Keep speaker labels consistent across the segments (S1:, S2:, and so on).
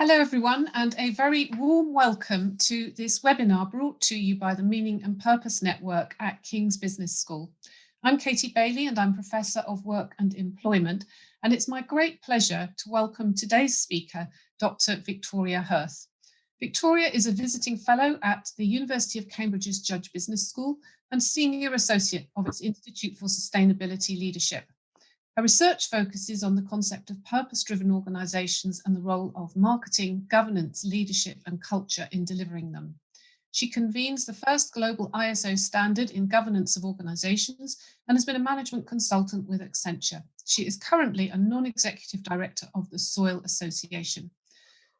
S1: Hello everyone, and a very warm welcome to this webinar brought to you by the Meaning and Purpose Network at King's Business School. I'm Katie Bailey and I'm Professor of Work and Employment, and it's my great pleasure to welcome today's speaker, Dr. Victoria Hurth. Victoria is a visiting fellow at the University of Cambridge's Judge Business School and Senior Associate of its Institute for Sustainability Leadership. Her research focuses on the concept of purpose-driven organisations and the role of marketing, governance, leadership and culture in delivering them. She convenes the first global ISO standard in governance of organisations and has been a management consultant with Accenture. She is currently a non-executive director of the Soil Association.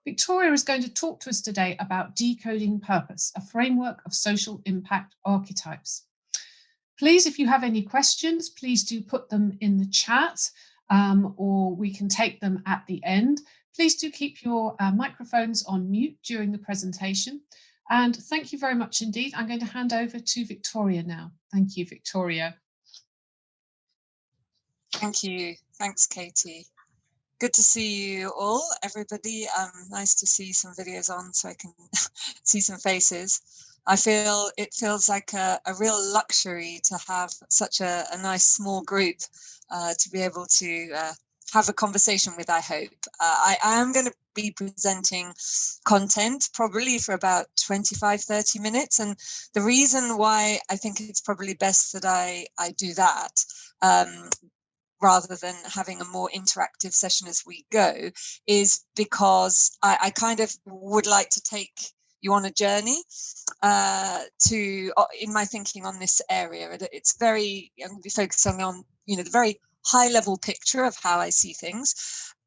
S1: Victoria is going to talk to us today about Decoding Purpose, a framework of social impact archetypes. Please, if you have any questions, please do put them in the chat or we can take them at the end. Please do keep your microphones on mute during the presentation. And thank you very much indeed. I'm going to hand over to Victoria now. Thank you, Victoria.
S2: Thank you. Thanks, Katie. Good to see you all, everybody. Nice to see some videos on so I can see some faces. I feel it feels like a real luxury to have such a nice small group to be able to have a conversation with, I hope. I am going to be presenting content probably for about 25-30 minutes. And the reason why I think it's probably best that I do that rather than having a more interactive session as we go is because I kind of would like to take you on a journey in my thinking on this area. It's very, I'm going to be focusing on, the very high level picture of how I see things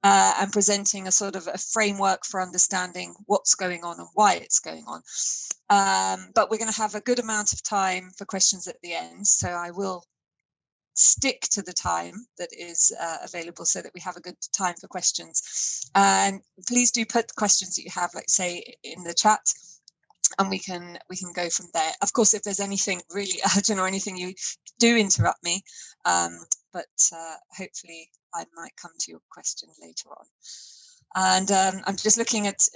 S2: and presenting a sort of a framework for understanding what's going on and why it's going on. But we're going to have a good amount of time for questions at the end. So I will stick to the time that is available so that we have a good time for questions. And please do put the questions that you have, like say, in the chat, and we can go from there. Of course, if there's anything really urgent or anything, you do interrupt me, but hopefully I might come to your question later on. And I'm just looking at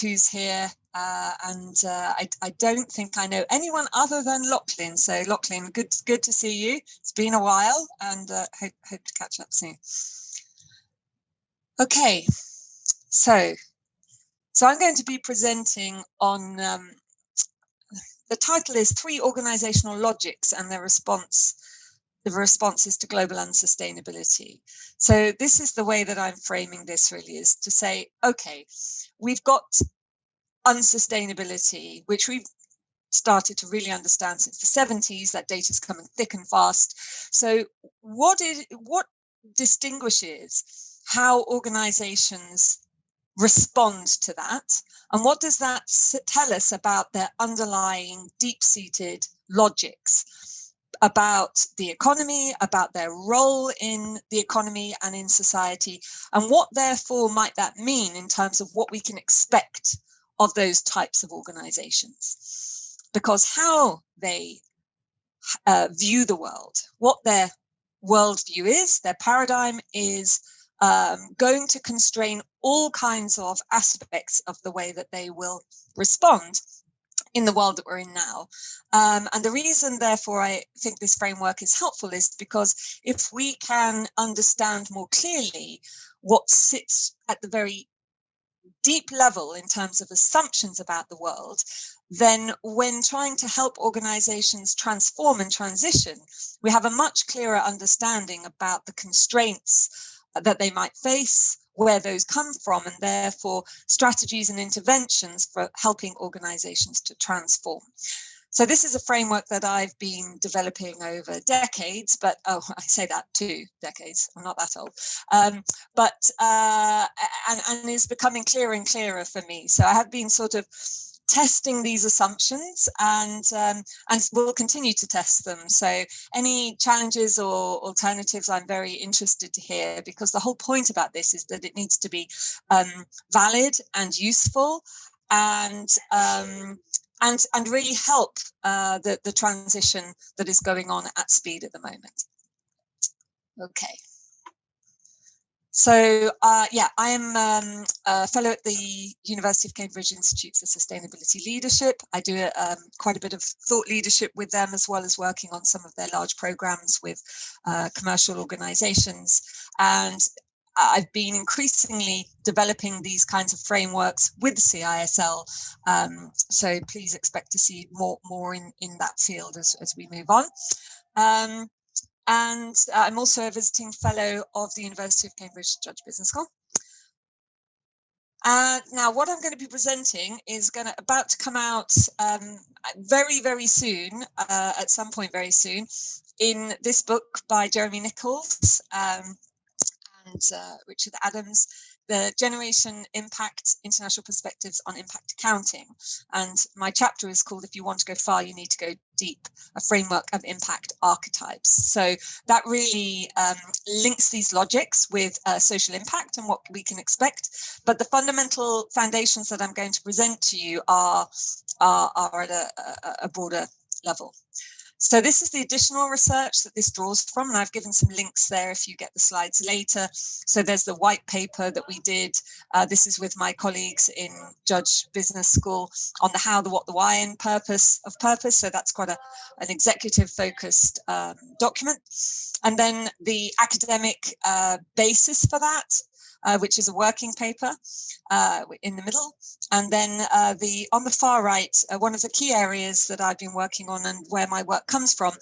S2: who's here, and I don't think I know anyone other than Lachlan. So Lachlan, good to see you. It's been a while, and hope to catch up soon. Okay, so I'm going to be presenting on the title is 3 Organisational Logics and their responses to global unsustainability. So this is the way that I'm framing this, really, is to say, okay, we've got unsustainability, which we've started to really understand since the 70s. That data's coming thick and fast. So what distinguishes how organizations respond to that, and what does that tell us about their underlying deep-seated logics about the economy, about their role in the economy and in society, and what therefore might that mean in terms of what we can expect of those types of organizations? Because how they view the world, what their worldview is, their paradigm is, going to constrain all kinds of aspects of the way that they will respond in the world that we're in now. And the reason, therefore, I think this framework is helpful is because if we can understand more clearly what sits at the very deep level in terms of assumptions about the world, then when trying to help organizations transform and transition, we have a much clearer understanding about the constraints that they might face, where those come from, and therefore strategies and interventions for helping organizations to transform. So this is a framework that I've been developing over decades, but I say that 2 decades, I'm not that old, and is becoming clearer and clearer for me. So I have been sort of testing these assumptions and we'll continue to test them. So any challenges or alternatives, I'm very interested to hear, because the whole point about this is that it needs to be valid and useful and really help the transition that is going on at speed at the moment. Okay. So, yeah, I am a fellow at the University of Cambridge Institute for Sustainability Leadership. I do quite a bit of thought leadership with them, as well as working on some of their large programs with commercial organizations. And I've been increasingly developing these kinds of frameworks with CISL. So please expect to see more in that field as we move on. And I'm also a visiting fellow of the University of Cambridge Judge Business School. Now, what I'm going to be presenting is about to come out very, very soon, at some point very soon, in this book by Jeremy Nichols and Richard Adams, The Generation Impact, International Perspectives on Impact Accounting. And my chapter is called, If You Want to Go Far, You Need to Go Deep, a Framework of Impact Archetypes. So that really links these logics with social impact and what we can expect. But the fundamental foundations that I'm going to present to you are at a broader level. So this is the additional research that this draws from, and I've given some links there if you get the slides later. So there's the white paper that we did. This is with my colleagues in Judge Business School on the how, the what, the why, and purpose of purpose. So that's quite an executive focused document. And then the academic basis for that, which is a working paper in the middle. And then on the far right, one of the key areas that I've been working on and where my work comes from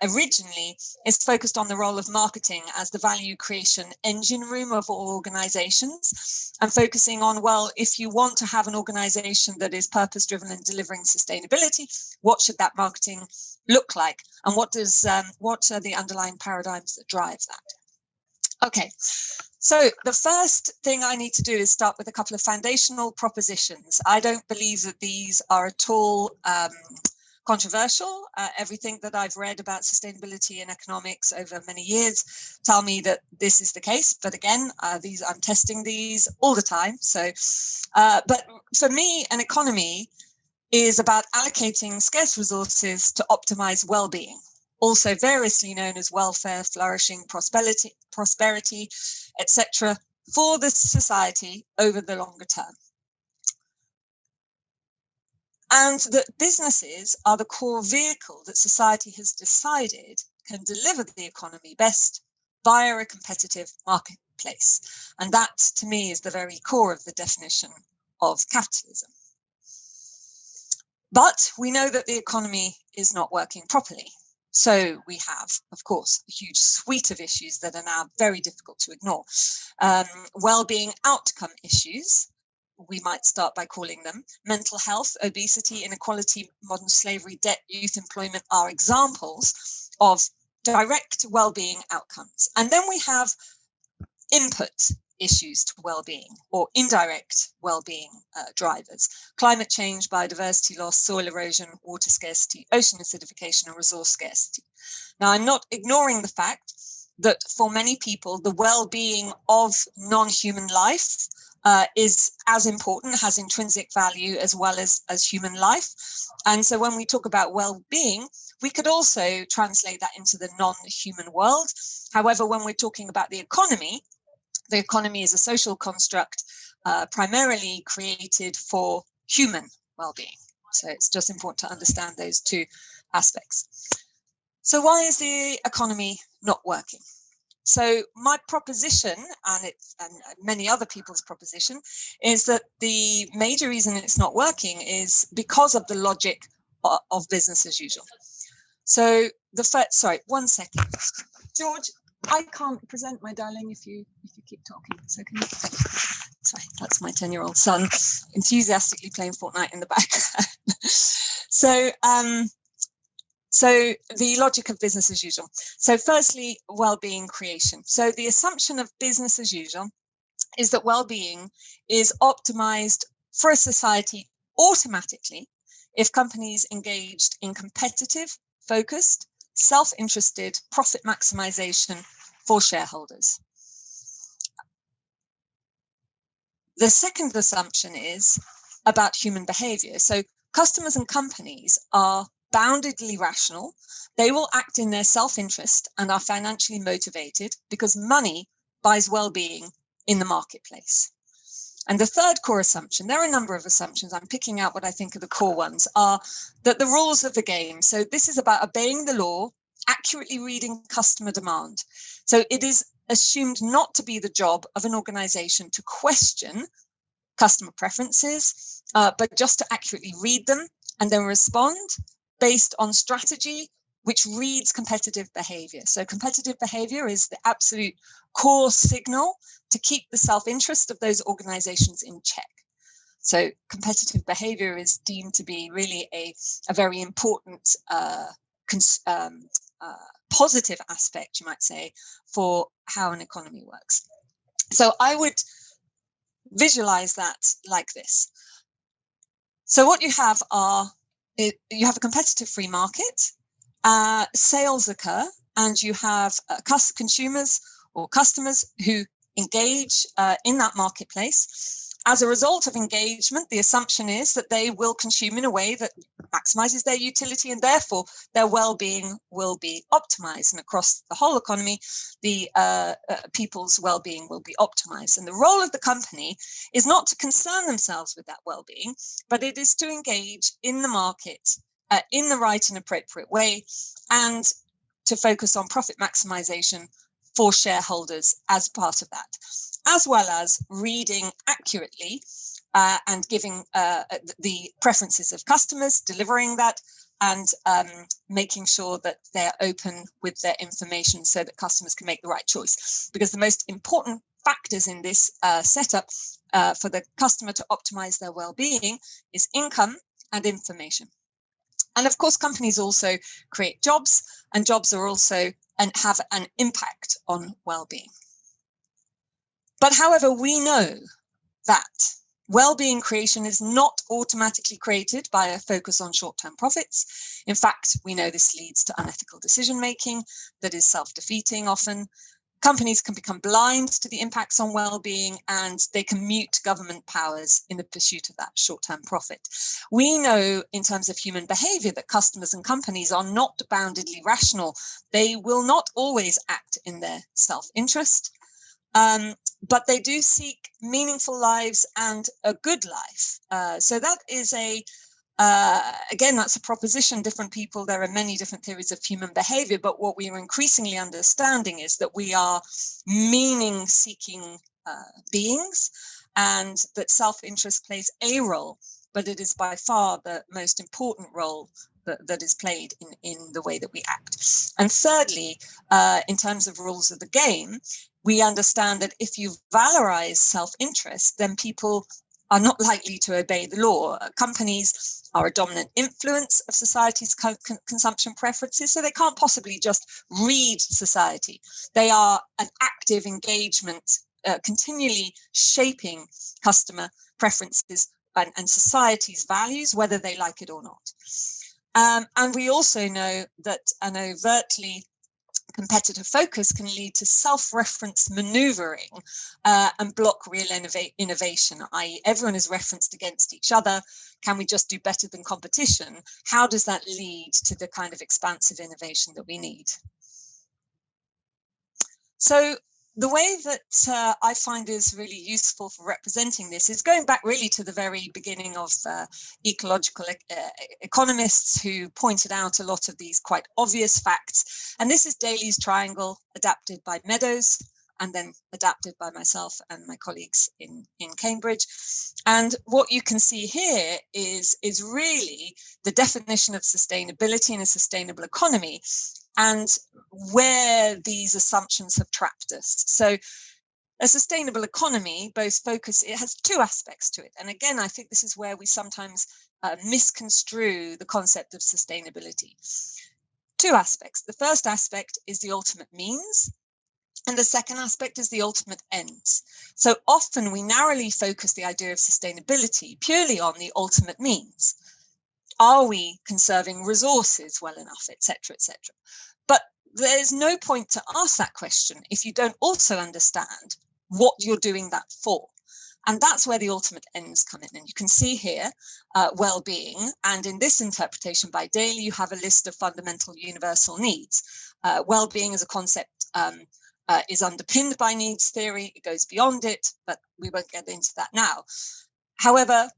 S2: originally is focused on the role of marketing as the value creation engine room of all organizations, and focusing on, well, if you want to have an organization that is purpose driven and delivering sustainability, what should that marketing look like? And what are the underlying paradigms that drive that? Okay. So the first thing I need to do is start with a couple of foundational propositions. I don't believe that these are at all controversial. Everything that I've read about sustainability and economics over many years tell me that this is the case. But again, I'm testing these all the time. So, but for me, an economy is about allocating scarce resources to optimize well-being, also variously known as welfare, flourishing, prosperity, etc., for the society over the longer term. And that businesses are the core vehicle that society has decided can deliver the economy best via a competitive marketplace. And that, to me, is the very core of the definition of capitalism. But we know that the economy is not working properly. So we have, of course, a huge suite of issues that are now very difficult to ignore. Well-being outcome issues, we might start by calling them. Mental health, obesity, inequality, modern slavery, debt, youth employment are examples of direct well-being outcomes. And then we have input issues to well-being, or indirect well-being drivers: climate change, biodiversity loss, soil erosion, water scarcity, ocean acidification, and resource scarcity. Now, I'm not ignoring the fact that for many people, the well-being of non-human life is as important, has intrinsic value as well as human life. And so when we talk about well-being, we could also translate that into the non-human world. However, when we're talking about the economy is a social construct primarily created for human well-being. So it's just important to understand those two aspects. So why is the economy not working? So my proposition, and many other people's proposition, is that the major reason it's not working is because of the logic of business as usual. So sorry, 1 second, George. I can't present my darling if you keep talking. So can you? Sorry, that's my 10-year-old son enthusiastically playing Fortnite in the back. So the logic of business as usual. So firstly, well-being creation. So the assumption of business as usual is that well-being is optimized for a society automatically if companies engaged in competitive, focused, self-interested profit maximization for shareholders. The second assumption is about human behavior. So customers and companies are boundedly rational. They will act in their self-interest and are financially motivated because money buys well-being in the marketplace. And the third core assumption, there are a number of assumptions, I'm picking out what I think are the core ones, are that the rules of the game. So this is about obeying the law, accurately reading customer demand. So it is assumed not to be the job of an organization to question customer preferences, but just to accurately read them and then respond based on strategy which reads competitive behavior. So competitive behavior is the absolute core signal to keep the self-interest of those organizations in check. So competitive behavior is deemed to be really a very important positive aspect, you might say, for how an economy works. So I would visualize that like this. So what you have you have a competitive free market, sales occur, and you have consumers or customers who engage in that marketplace. As a result of engagement, the assumption is that they will consume in a way that maximizes their utility, and therefore their well-being will be optimized. And across the whole economy, the people's well-being will be optimized. And the role of the company is not to concern themselves with that well-being, but it is to engage in the market in the right and appropriate way, and to focus on profit maximization for shareholders as part of that, as well as reading accurately and giving the preferences of customers, delivering that, and making sure that they're open with their information so that customers can make the right choice. Because the most important factors in this setup for the customer to optimize their well-being is income and information. And of course, companies also create jobs, and jobs are also and have an impact on well-being. But however, we know that well-being creation is not automatically created by a focus on short-term profits. In fact, we know this leads to unethical decision-making that is self-defeating often. Companies can become blind to the impacts on well-being, and they can mute government powers in the pursuit of that short-term profit. We know in terms of human behavior that customers and companies are not boundedly rational. They will not always act in their self-interest, but they do seek meaningful lives and a good life. So that is again, that's a proposition. Different people, there are many different theories of human behavior, but what we are increasingly understanding is that we are meaning-seeking beings, and that self-interest plays a role, but it is by far the most important role that is played in the way that we act. And thirdly, in terms of rules of the game, we understand that if you valorize self-interest, then people are not likely to obey the law. Companies are a dominant influence of society's consumption preferences, so they can't possibly just read society. They are an active engagement, continually shaping customer preferences and society's values, whether they like it or not. And we also know that an overtly competitive focus can lead to self-reference maneuvering and block real innovation, i.e. everyone is referenced against each other. Can we just do better than competition? How does that lead to the kind of expansive innovation that we need? So the way that I find is really useful for representing this is going back really to the very beginning of ecological economists who pointed out a lot of these quite obvious facts. And this is Daly's triangle, adapted by Meadows and then adapted by myself and my colleagues in Cambridge. And what you can see here is really the definition of sustainability in a sustainable economy, and where these assumptions have trapped us. So a sustainable economy, it has two aspects to it. And again, I think this is where we sometimes misconstrue the concept of sustainability. Two aspects. The first aspect is the ultimate means, and the second aspect is the ultimate ends. So often we narrowly focus the idea of sustainability purely on the ultimate means. Are we conserving resources well enough, etc., etc.? But there's no point to ask that question if you don't also understand what you're doing that for. And that's where the ultimate ends come in. And you can see here well-being. And in this interpretation by Daly, you have a list of fundamental universal needs. Well-being as a concept is underpinned by needs theory. It goes beyond it, but we won't get into that now. However,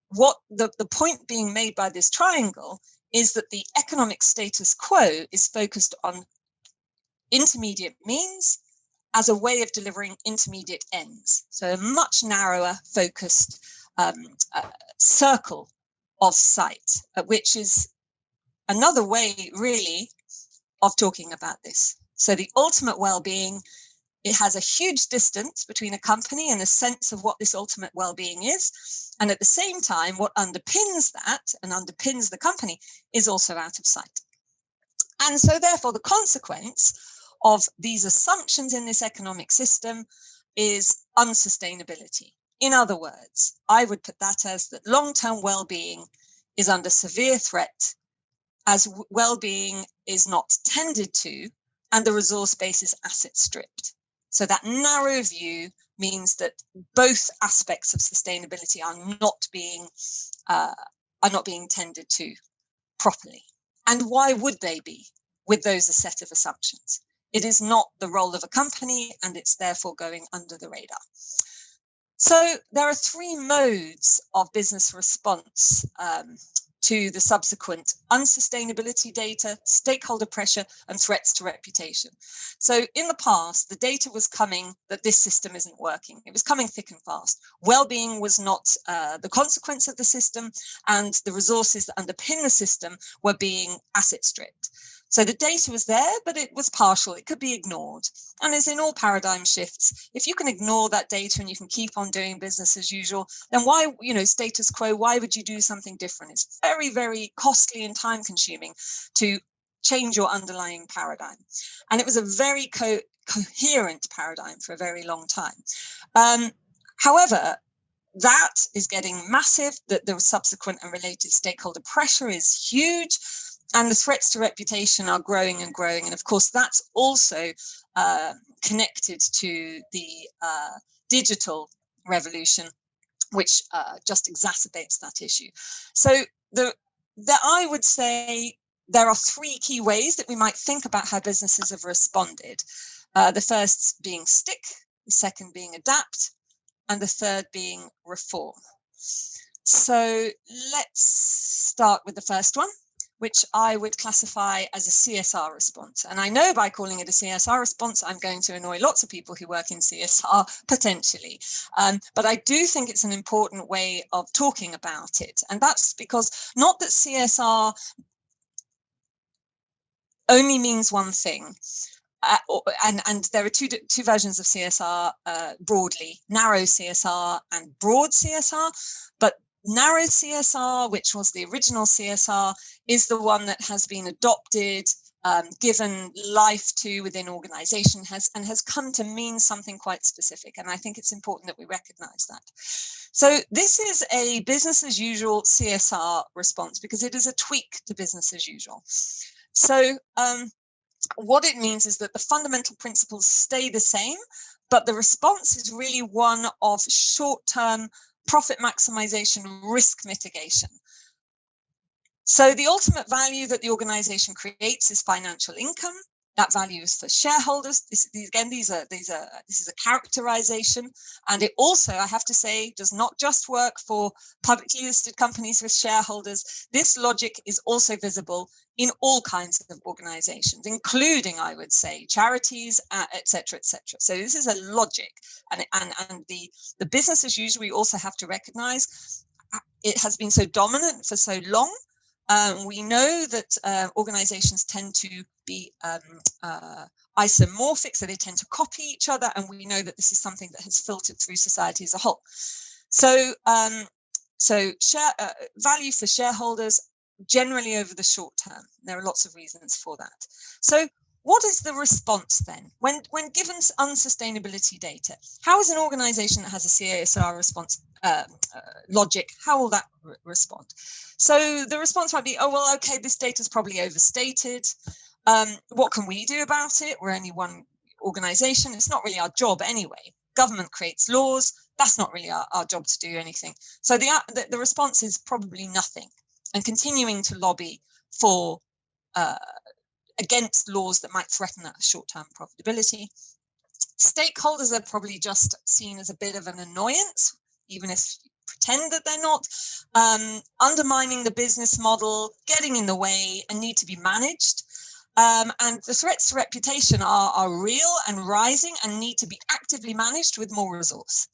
S2: what the point being made by this triangle is that the economic status quo is focused on intermediate means as a way of delivering intermediate ends. So a much narrower focused circle of sight, which is another way really of talking about this. So the ultimate well-being, it has a huge distance between a company and a sense of what this ultimate well-being is. And at the same time, what underpins that and underpins the company is also out of sight. And so therefore, the consequence of these assumptions in this economic system is unsustainability. In other words, I would put that as that long-term well-being is under severe threat as well-being is not tended to and the resource base is asset stripped. So that narrow view means that both aspects of sustainability are not being tended to properly. And why would they be with those set of assumptions? It is not the role of a company, and it's therefore going under the radar. So there are three modes of business response to the subsequent unsustainability data, stakeholder pressure, and threats to reputation. So in the past, the data was coming that this system isn't working. It was coming thick and fast. Well-being was not the consequence of the system, and the resources that underpin the system were being asset stripped. So the data was there, but it was partial. It could be ignored. And as in all paradigm shifts, if you can ignore that data and you can keep on doing business as usual, then why, status quo, why would you do something different? It's very, very costly and time consuming to change your underlying paradigm. And it was a very coherent paradigm for a very long time. However, that is getting massive, that the subsequent and related stakeholder pressure is huge. And the threats to reputation are growing and growing. And of course, that's also connected to the digital revolution, which just exacerbates that issue. So I would say there are three key ways that we might think about how businesses have responded. The first being stick, the second being adapt, and the third being reform. So let's start with the first one, which I would classify as a CSR response. And I know by calling it a CSR response, I'm going to annoy lots of people who work in CSR, potentially. But I do think it's an important way of talking about it. And that's because not that CSR only means one thing. And there are two versions of CSR broadly, narrow CSR and broad CSR. But narrow CSR, which was the original CSR, is the one that has been adopted, given life to within organization, has come to mean something quite specific. And I think it's important that we recognize that. So this is a business as usual CSR response because it is a tweak to business as usual. So what it means is that the fundamental principles stay the same, but the response is really one of short-term profit maximization, risk mitigation. So the ultimate value that the organization creates is financial income. That value is for shareholders. This is a characterization, and it also, I have to say, does not just work for publicly listed companies with shareholders. This logic is also visible in all kinds of organizations, including, I would say, charities, et cetera, et cetera. So this is a logic, and the business as usual, we also have to recognize it has been so dominant for so long. We know that organizations tend to be isomorphic, so they tend to copy each other, and we know that this is something that has filtered through society as a whole. So, value for shareholders generally over the short term. There are lots of reasons for that. So, what is the response then? When given unsustainability data, how is an organization that has a CSR response logic, how will that respond? So the response might be, oh, well, okay, this data is probably overstated. What can we do about it? We're only one organization. It's not really our job anyway. Government creates laws. That's not really our job to do anything. So the response is probably nothing, and continuing to lobby for against laws that might threaten that short-term profitability. Stakeholders are probably just seen as a bit of an annoyance, even if you pretend that they're not, undermining the business model, getting in the way, and need to be managed. And the threats to reputation are real and rising and need to be actively managed with more resource.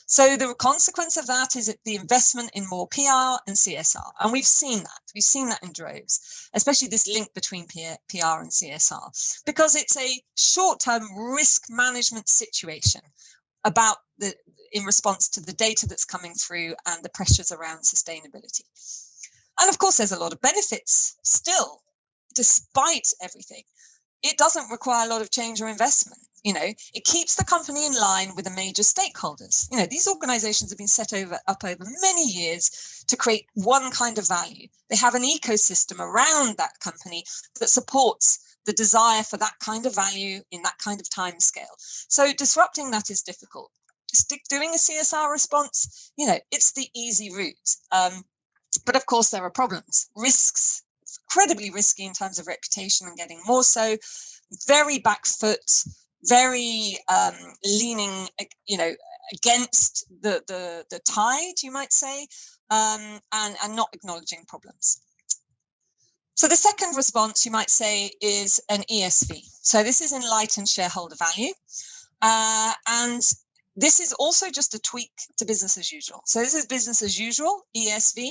S2: So the consequence of that is the investment in more PR and CSR. And we've seen that. We've seen that in droves, especially this link between PR and CSR, because it's a short-term risk management situation about in response to the data that's coming through and the pressures around sustainability. And of course, there's a lot of benefits still, despite everything. It doesn't require a lot of change or investment. It keeps the company in line with the major stakeholders. These organizations have been set up over many years to create one kind of value. They have an ecosystem around that company that supports the desire for that kind of value in that kind of time scale. So disrupting that is difficult. Doing a CSR response, it's the easy route. But of course, there are problems, risks. It's incredibly risky in terms of reputation and getting more so, very back foot, very leaning, against the tide, you might say, and not acknowledging problems. So the second response, you might say, is an ESV. So this is enlightened shareholder value. And this is also just a tweak to business as usual. So this is business as usual, ESV,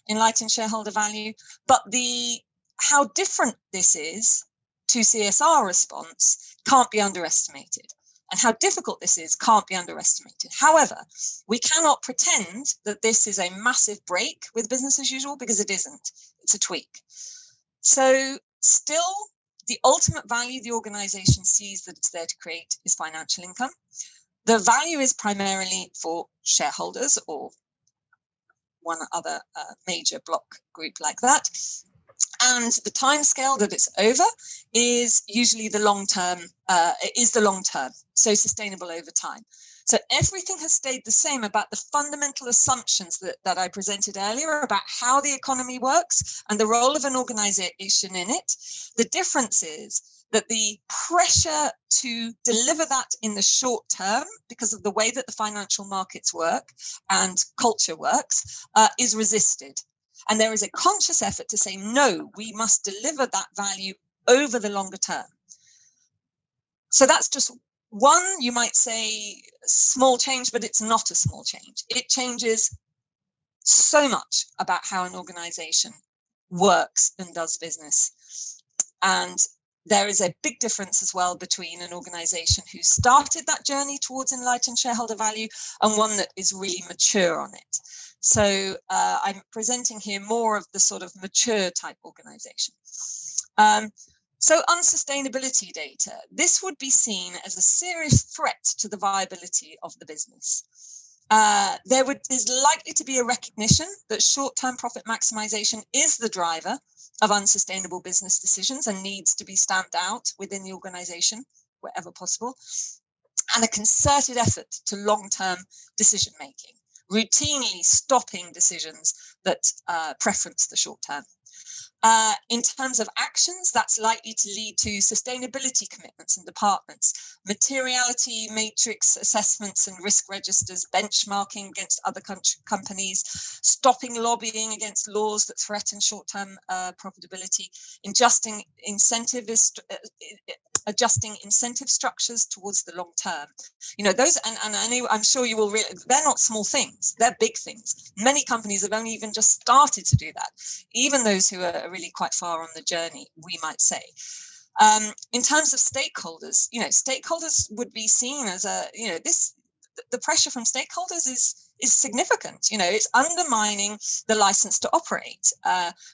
S2: enlightened shareholder value. But how different this is to CSR response can't be underestimated. And how difficult this is can't be underestimated. However, we cannot pretend that this is a massive break with business as usual, because it isn't. It's a tweak. So still, the ultimate value the organization sees that it's there to create is financial income. The value is primarily for shareholders or one other major block group like that. And the time scale that it's over is usually the long term, so sustainable over time. So everything has stayed the same about the fundamental assumptions that I presented earlier about how the economy works and the role of an organization in it. The difference is that the pressure to deliver that in the short term, because of the way that the financial markets work and culture works, is resisted. And there is a conscious effort to say, no, we must deliver that value over the longer term. So that's just one, you might say, small change, but it's not a small change. It changes so much about how an organization works and does business. And there is a big difference as well between an organization who started that journey towards enlightened shareholder value and one that is really mature on it. So I'm presenting here more of the sort of mature type organization. So unsustainability data, this would be seen as a serious threat to the viability of the business. Is likely to be a recognition that short-term profit maximization is the driver of unsustainable business decisions and needs to be stamped out within the organization wherever possible, and a concerted effort to long-term decision-making, routinely stopping decisions that preference the short term. In terms of actions, that's likely to lead to sustainability commitments in departments, materiality matrix assessments and risk registers, benchmarking against other companies, stopping lobbying against laws that threaten short-term profitability, adjusting incentive structures towards the long term. Those, and I'm sure you will, they're not small things, they're big things. Many companies have only even just started to do that, even those who are really quite far on the journey, we might say. In terms of stakeholders, stakeholders would be seen as the pressure from stakeholders is significant. It's undermining the license to operate.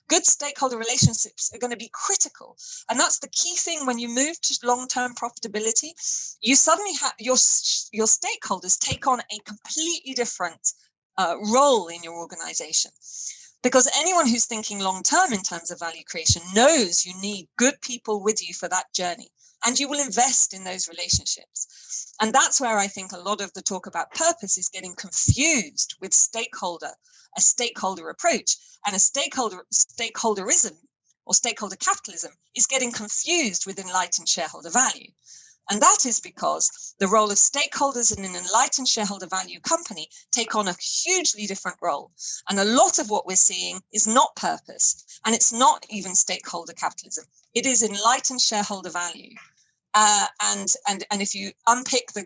S2: Good stakeholder relationships are going to be critical. And that's the key thing when you move to long-term profitability. You suddenly have your stakeholders take on a completely different role in your organization. Because anyone who's thinking long-term in terms of value creation knows you need good people with you for that journey. And you will invest in those relationships. And that's where I think a lot of the talk about purpose is getting confused with a stakeholder approach. And a stakeholderism or stakeholder capitalism is getting confused with enlightened shareholder value. And that is because the role of stakeholders in an enlightened shareholder value company take on a hugely different role. And a lot of what we're seeing is not purpose, and it's not even stakeholder capitalism. It is enlightened shareholder value. And if you unpick the,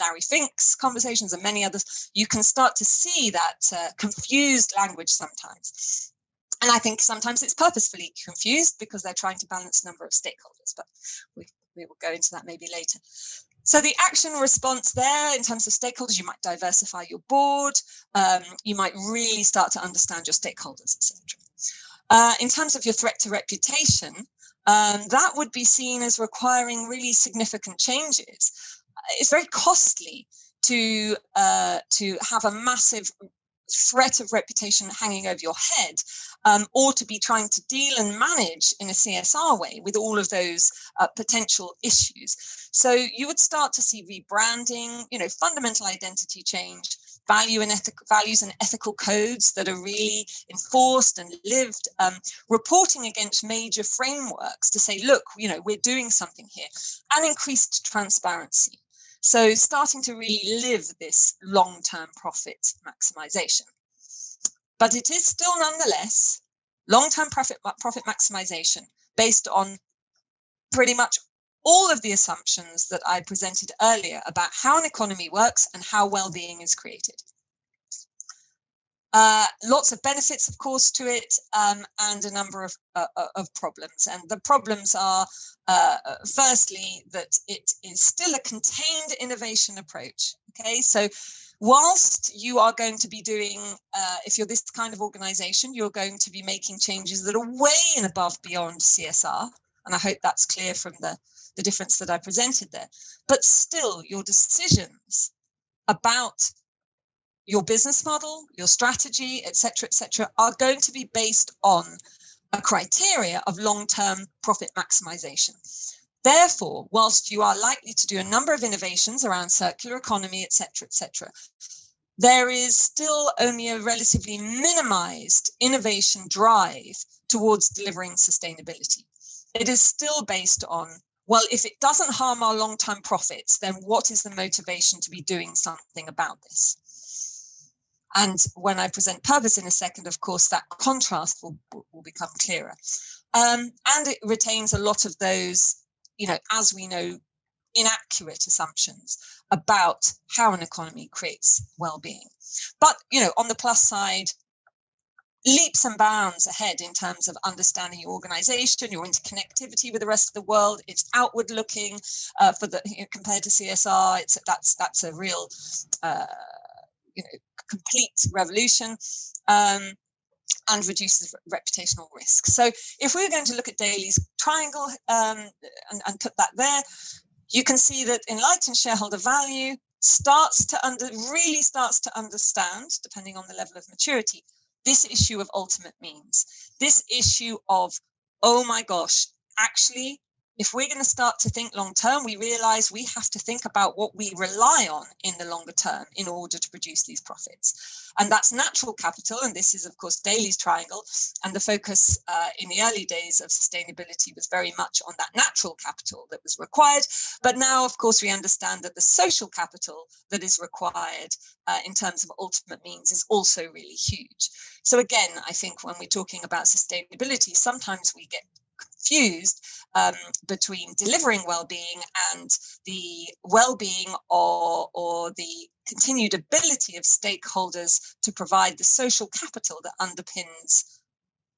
S2: Larry Fink's conversations and many others, you can start to see that confused language sometimes. And I think sometimes it's purposefully confused because they're trying to balance the number of stakeholders, but we will go into that maybe later. So the action response there in terms of stakeholders, you might diversify your board, you might really start to understand your stakeholders, etc. In terms of your threat to reputation, that would be seen as requiring really significant changes. It's very costly to have a massive threat of reputation hanging over your head, or to be trying to deal and manage in a CSR way with all of those potential issues. So you would start to see rebranding, fundamental identity change, values and ethical codes that are really enforced and lived, reporting against major frameworks to say, look, we're doing something here, and increased transparency. So starting to really live this long-term profit maximization. But it is still nonetheless long-term profit maximization based on pretty much all of the assumptions that I presented earlier about how an economy works and how well-being is created. Lots of benefits, of course, to it, and a number of problems. And the problems are, firstly, that it is still a contained innovation approach. Okay, so whilst you are going to be doing, if you're this kind of organization, you're going to be making changes that are way and above beyond CSR. And I hope that's clear from the difference that I presented there. But still, your decisions about your business model, your strategy, et cetera, are going to be based on a criteria of long-term profit maximization. Therefore, whilst you are likely to do a number of innovations around circular economy, et cetera, there is still only a relatively minimized innovation drive towards delivering sustainability. It is still based on, well, if it doesn't harm our long-term profits, then what is the motivation to be doing something about this? And when I present purpose in a second, of course, that contrast will become clearer. And it retains a lot of those, as we know, inaccurate assumptions about how an economy creates well-being. But, on the plus side, leaps and bounds ahead in terms of understanding your organization, your interconnectivity with the rest of the world. It's outward looking compared to CSR. That's a real complete revolution, and reduces reputational risk. So if we're going to look at Daly's triangle and put that there, you can see that enlightened shareholder value really starts to understand, depending on the level of maturity, this issue of ultimate means, this issue of, oh my gosh, actually, if we're going to start to think long term, we realize we have to think about what we rely on in the longer term in order to produce these profits. And that's natural capital. And this is, of course, Daly's triangle. And the focus in the early days of sustainability was very much on that natural capital that was required. But now, of course, we understand that the social capital that is required in terms of ultimate means is also really huge. So again, I think when we're talking about sustainability, sometimes we get confused between delivering well-being and the well-being or the continued ability of stakeholders to provide the social capital that underpins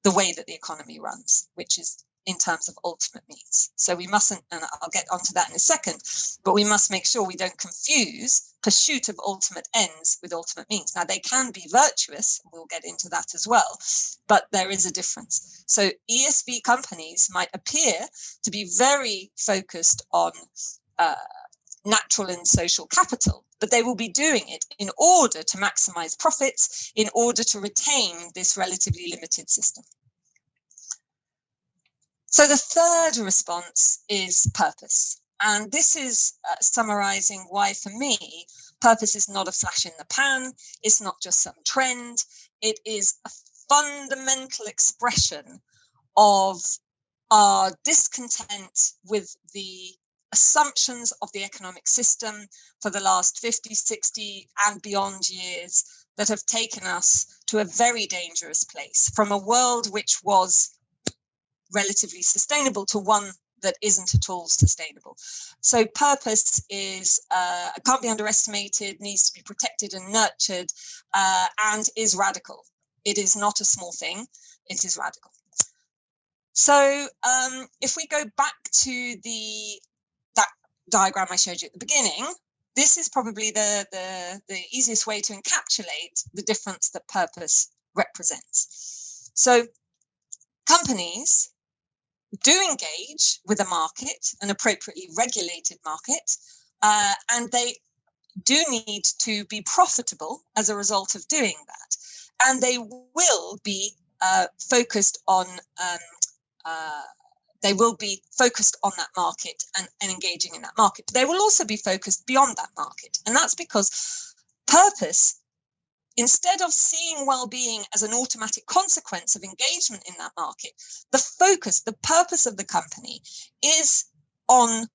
S2: the way that the economy runs, which is in terms of ultimate means. So we mustn't, and I'll get onto that in a second, but we must make sure we don't confuse pursuit of ultimate ends with ultimate means. Now, they can be virtuous, we'll get into that as well, but there is a difference. So ESG companies might appear to be very focused on natural and social capital, but they will be doing it in order to maximize profits, in order to retain this relatively limited system. So the third response is purpose. And this is summarizing why, for me, purpose is not a flash in the pan. It's not just some trend. It is a fundamental expression of our discontent with the assumptions of the economic system for the last 50, 60 and beyond years that have taken us to a very dangerous place, from a world which was relatively sustainable to one that isn't at all sustainable. So purpose is can't be underestimated, needs to be protected and nurtured, and is radical. It is not a small thing, it is radical. So if we go back to that diagram I showed you at the beginning, this is probably the easiest way to encapsulate the difference that purpose represents. So companies do engage with a market, an appropriately regulated market, and they do need to be profitable as a result of doing that. And they will be focused on that market and engaging in that market. But they will also be focused beyond that market. And that's because purpose, instead of seeing well-being as an automatic consequence of engagement in that market, the purpose of the company is on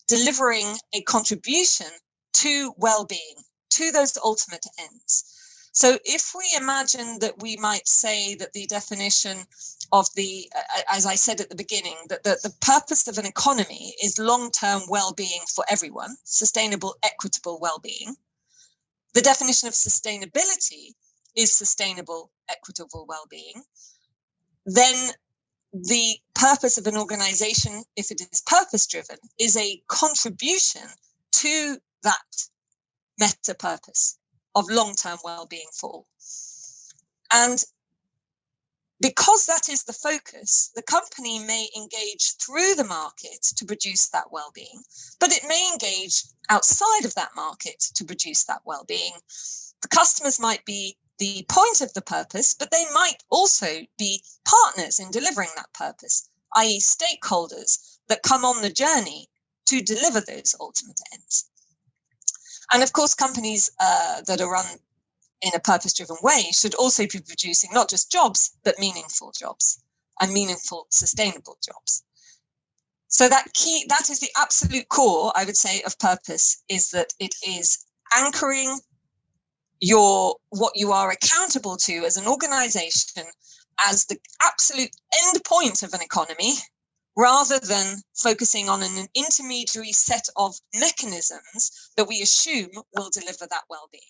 S2: delivering a contribution to well-being, to those ultimate ends. So if we imagine that we might say that the definition of as I said at the beginning, that the purpose of an economy is long-term well-being for everyone, sustainable, equitable well-being. The definition of sustainability is sustainable, equitable well-being. Then the purpose of an organization, if it is purpose-driven, is a contribution to that meta purpose of long-term well-being for all. And because that is the focus, the company may engage through the market to produce that well-being, but it may engage outside of that market to produce that well-being. The customers might be the point of the purpose, but they might also be partners in delivering that purpose, i.e. stakeholders that come on the journey to deliver those ultimate ends. And of course, companies that are run in a purpose-driven way should also be producing not just jobs, but meaningful jobs and meaningful, sustainable jobs. So that is the absolute core, I would say, of purpose, is that it is anchoring what you are accountable to as an organization as the absolute end point of an economy, rather than focusing on an intermediary set of mechanisms that we assume will deliver that well-being.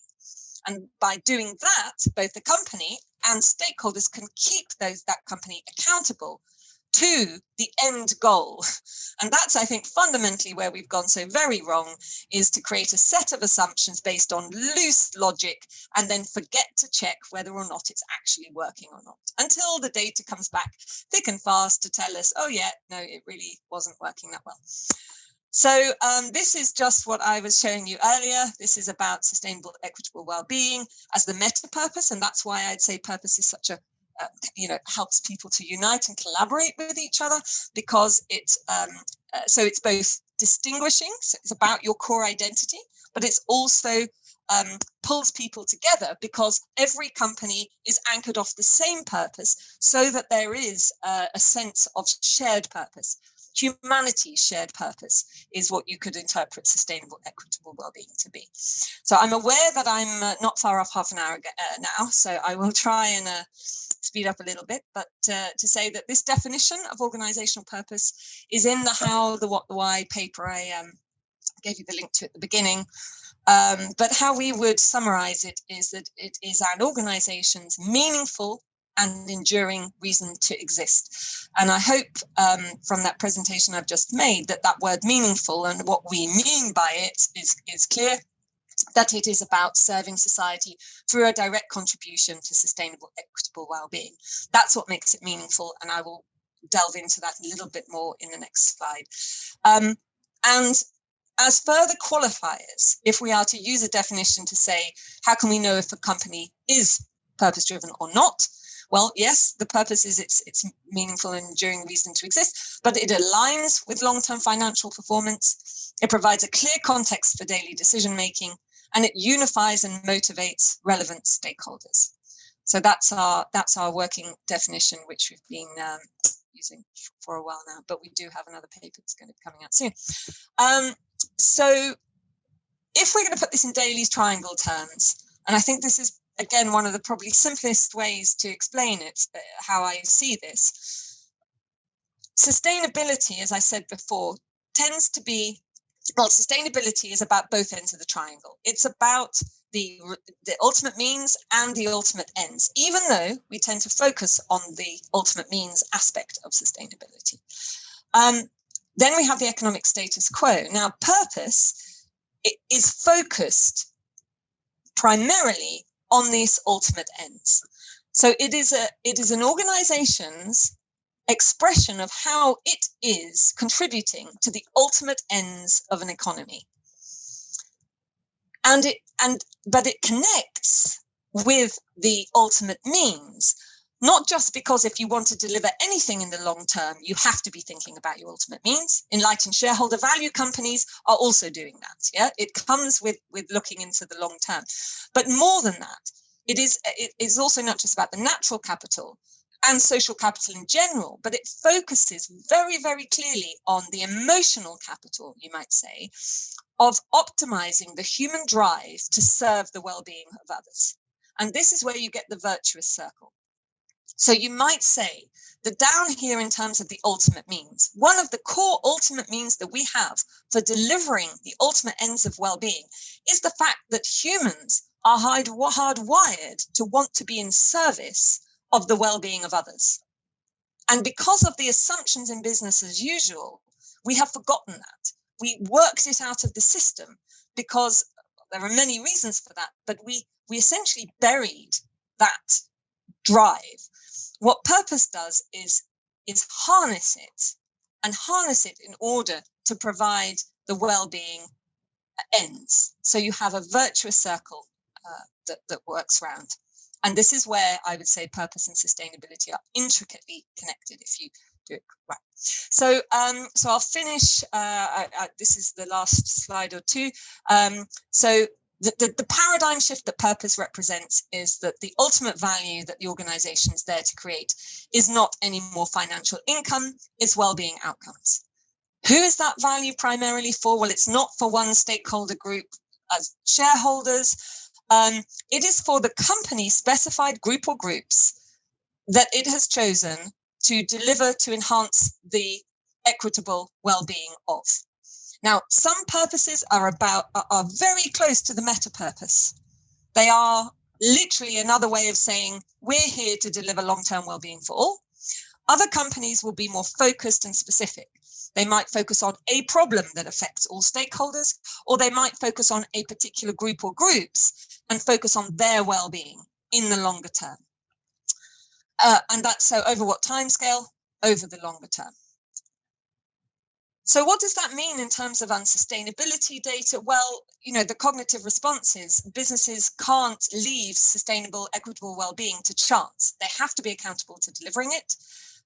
S2: And by doing that, both the company and stakeholders can keep that company accountable to the end goal. And that's, I think, fundamentally where we've gone so very wrong, is to create a set of assumptions based on loose logic and then forget to check whether or not it's actually working or not, until the data comes back thick and fast to tell us, oh yeah, no, it really wasn't working that well. So this is just what I was showing you earlier. This is about sustainable, equitable well-being as the meta purpose. And that's why I'd say purpose is such a, helps people to unite and collaborate with each other, because it's both distinguishing, so it's about your core identity, but it's also pulls people together because every company is anchored off the same purpose, so that there is a sense of shared purpose. Humanity's shared purpose is what you could interpret sustainable, equitable well-being to be. So I'm aware that I'm not far off half an hour now, so I will try and speed up a little bit, but to say that this definition of organizational purpose is in the How, the What, the Why paper I gave you the link to at the beginning. But how we would summarize it is that it is an organization's meaningful and enduring reason to exist. And I hope from that presentation I've just made that word meaningful and what we mean by it is clear, that it is about serving society through a direct contribution to sustainable, equitable well-being. That's what makes it meaningful, and I will delve into that a little bit more in the next slide. And as further qualifiers, if we are to use a definition to say, how can we know if a company is purpose-driven or not? Well, yes, the purpose is its meaningful and enduring reason to exist, but it aligns with long-term financial performance. It provides a clear context for daily decision-making, and it unifies and motivates relevant stakeholders. So that's our working definition, which we've been using for a while now, but we do have another paper that's going to be coming out soon. So if we're going to put this in Daly's triangle terms, and I think this is, again, one of the probably simplest ways to explain it, how I see this. Sustainability, as I said before, tends to be, well, sustainability is about both ends of the triangle. It's about the ultimate means and the ultimate ends, even though we tend to focus on the ultimate means aspect of sustainability. Then we have the economic status quo. Now, purpose is focused primarily on these ultimate ends. So it is an organization's expression of how it is contributing to the ultimate ends of an economy. But it connects with the ultimate means, not just because if you want to deliver anything in the long term, you have to be thinking about your ultimate means. Enlightened shareholder value companies are also doing that. Yeah, it comes with looking into the long term. But more than that, it is also not just about the natural capital and social capital in general, but it focuses very, very clearly on the emotional capital, you might say, of optimizing the human drive to serve the well-being of others. And this is where you get the virtuous circle. So you might say that down here in terms of the ultimate means, one of the core ultimate means that we have for delivering the ultimate ends of well-being is the fact that humans are hardwired to want to be in service of the well-being of others. And because of the assumptions in business as usual, we have forgotten that. We worked it out of the system because there are many reasons for that, but we essentially buried that drive. What purpose does is harness it in order to provide the well-being ends. So you have a virtuous circle that works round. And this is where I would say purpose and sustainability are intricately connected if you do it right. So I'll finish. This is the last slide or two. So the paradigm shift that purpose represents is that the ultimate value that the organization is there to create is not any more financial income, it's well-being outcomes. Who is that value primarily for? Well, it's not for one stakeholder group as shareholders. It is for the company specified group or groups that it has chosen to deliver to enhance the equitable well-being of. Now, some purposes are very close to the meta purpose. They are literally another way of saying we're here to deliver long-term well-being for all. Other companies will be more focused and specific. They might focus on a problem that affects all stakeholders, or they might focus on a particular group or groups and focus on their well-being in the longer term. And that's so over what timescale? Over the longer term. So what does that mean in terms of unsustainability data? Well, the cognitive response is businesses can't leave sustainable, equitable well-being to chance. They have to be accountable to delivering it.